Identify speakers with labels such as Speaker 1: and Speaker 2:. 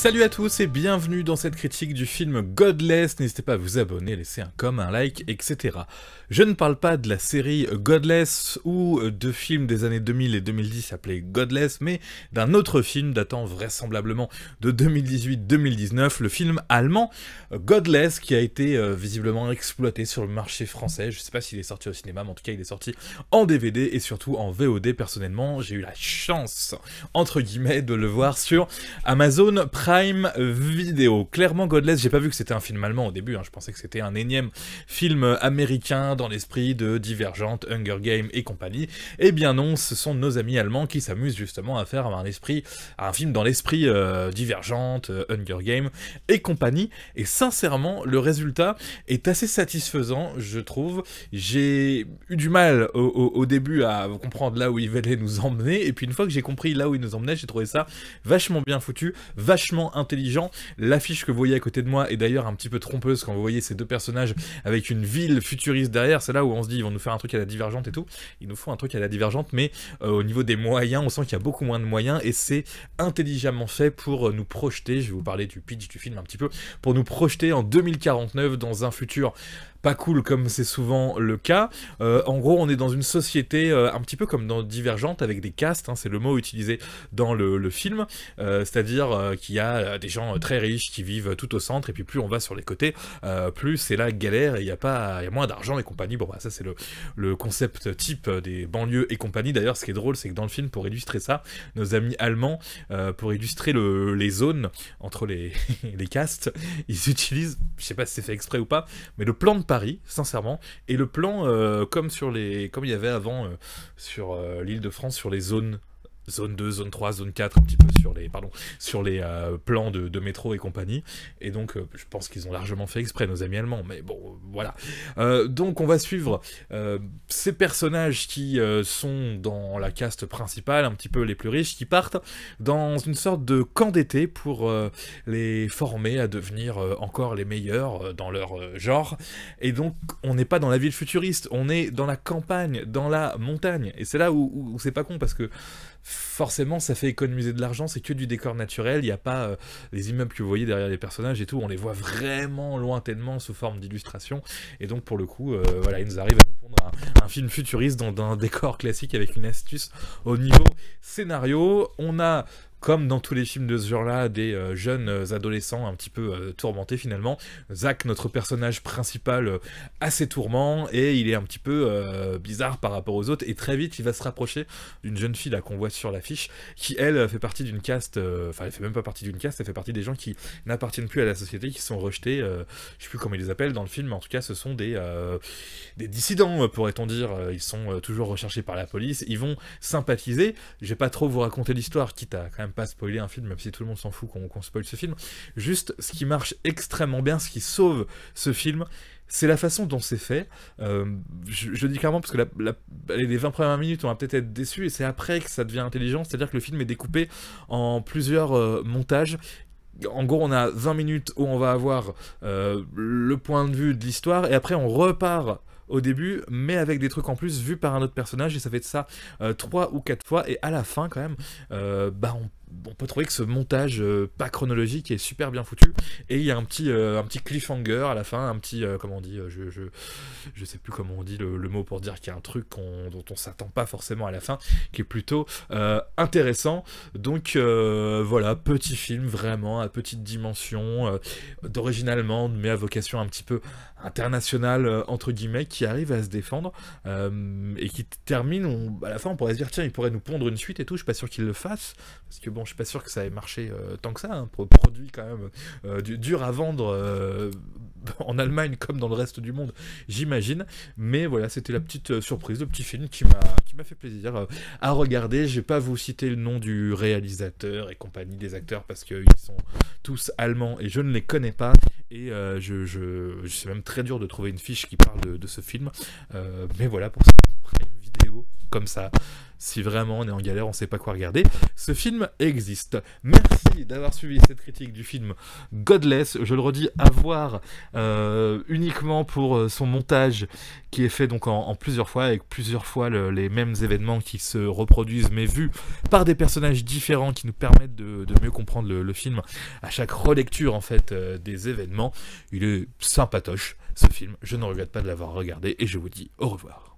Speaker 1: Salut à tous et bienvenue dans cette critique du film Godless. N'hésitez pas à vous abonner, laisser un com, un like, etc. Je ne parle pas de la série Godless ou de films des années 2000 et 2010 appelé Godless, mais d'un autre film datant vraisemblablement de 2018-2019, le film allemand Godless, qui a été visiblement exploité sur le marché français. Je ne sais pas s'il est sorti au cinéma, mais en tout cas il est sorti en DVD et surtout en VOD. Personnellement, j'ai eu la chance, entre guillemets, de le voir sur Amazon Prime Video. Clairement, Godless, j'ai pas vu que c'était un film allemand au début, hein. Je pensais que c'était un énième film américain dans l'esprit de Divergente, Hunger Games et compagnie. Eh bien non, ce sont nos amis allemands qui s'amusent justement à faire un film dans l'esprit Divergente, Hunger Games et compagnie. Et sincèrement, le résultat est assez satisfaisant, je trouve. J'ai eu du mal au début à comprendre là où il voulait nous emmener, et puis une fois que j'ai compris là où il nous emmenait, j'ai trouvé ça vachement bien foutu, vachement intelligent. L'affiche que vous voyez à côté de moi est d'ailleurs un petit peu trompeuse quand vous voyez ces deux personnages avec une ville futuriste derrière. C'est là où on se dit ils vont nous faire un truc à la Divergente et tout. Ils nous font un truc à la Divergente, mais au niveau des moyens, on sent qu'il y a beaucoup moins de moyens et c'est intelligemment fait pour nous projeter. Je vais vous parler du pitch du film un petit peu, pour nous projeter en 2049 dans un futur pas cool comme c'est souvent le cas. En gros, on est dans une société un petit peu comme dans Divergente, avec des castes, hein, c'est le mot utilisé dans le film, c'est-à-dire qu'il y a des gens très riches qui vivent tout au centre, et puis plus on va sur les côtés, plus c'est la galère, et il y a moins d'argent et compagnie. Bon, bah, ça c'est le concept type des banlieues et compagnie. D'ailleurs, ce qui est drôle, c'est que dans le film, pour illustrer ça, nos amis allemands, pour illustrer les zones entre les castes, ils utilisent, je sais pas si c'est fait exprès ou pas, mais le plan de Paris, sincèrement, et le plan comme il y avait avant sur l'île de France, sur les zones. Zone 2, zone 3, zone 4, un petit peu sur les plans de métro et compagnie. Et donc, je pense qu'ils ont largement fait exprès, nos amis allemands. Mais bon, voilà. Donc, on va suivre ces personnages qui sont dans la caste principale, un petit peu les plus riches, qui partent dans une sorte de camp d'été pour les former à devenir encore les meilleurs dans leur genre. Et donc, on n'est pas dans la ville futuriste, on est dans la campagne, dans la montagne. Et c'est là où c'est pas con, parce que forcément ça fait économiser de l'argent, c'est que du décor naturel, il n'y a pas les immeubles que vous voyez derrière les personnages et tout, on les voit vraiment lointainement sous forme d'illustration, et donc pour le coup, voilà, il nous arrive à nous pondre un film futuriste dans un décor classique avec une astuce au niveau scénario. On a, comme dans tous les films de ce genre-là, des jeunes adolescents un petit peu tourmentés finalement. Zach, notre personnage principal, a ses tourments, et il est un petit peu bizarre par rapport aux autres, et très vite il va se rapprocher d'une jeune fille là qu'on voit sur l'affiche, qui elle fait partie d'une caste, enfin elle fait même pas partie d'une caste, elle fait partie des gens qui n'appartiennent plus à la société, qui sont rejetés, je sais plus comment ils les appellent dans le film, mais en tout cas ce sont des dissidents, pourrait-on dire. Ils sont toujours recherchés par la police, ils vont sympathiser. Je vais pas trop vous raconter l'histoire, quitte à quand même pas spoiler un film, même si tout le monde s'en fout qu'on spoil ce film. Juste, ce qui marche extrêmement bien, ce qui sauve ce film, c'est la façon dont c'est fait. Je dis clairement, parce que les 20 premières minutes, on va peut-être être déçus, et c'est après que ça devient intelligent, c'est-à-dire que le film est découpé en plusieurs montages. En gros, on a 20 minutes où on va avoir le point de vue de l'histoire, et après on repart au début, mais avec des trucs en plus vus par un autre personnage, et ça fait de ça 3 ou 4 fois, et à la fin quand même, on peut trouver que ce montage pas chronologique est super bien foutu, et il y a un petit cliffhanger à la fin, un petit, comment on dit, je sais plus comment on dit le mot pour dire qu'il y a un truc dont on s'attend pas forcément à la fin, qui est plutôt intéressant. Donc voilà, petit film vraiment à petite dimension, d'origine allemande, mais à vocation un petit peu internationale, entre guillemets, qui arrive à se défendre, et qui termine, à la fin on pourrait se dire tiens, il pourrait nous pondre une suite et tout. Je suis pas sûr qu'il le fasse, parce que bon, je suis pas sûr que ça ait marché tant que ça, hein, pour produit quand même dur à vendre en Allemagne comme dans le reste du monde, j'imagine. Mais voilà, c'était la petite surprise, le petit film qui m'a fait plaisir à regarder. Je vais pas vous citer le nom du réalisateur et compagnie des acteurs, parce qu'ils sont tous allemands et je ne les connais pas, et c'est même très dur de trouver une fiche qui parle de ce film, mais voilà, pour cette Prime Vidéo, comme ça. Si vraiment on est en galère, on sait pas quoi regarder, ce film existe. Merci d'avoir suivi cette critique du film Godless. Je le redis, à voir uniquement pour son montage qui est fait donc en plusieurs fois, avec plusieurs fois les mêmes événements qui se reproduisent, mais vus par des personnages différents qui nous permettent de mieux comprendre le film à chaque relecture en fait des événements. Il est sympatoche ce film, je ne regrette pas de l'avoir regardé et je vous dis au revoir.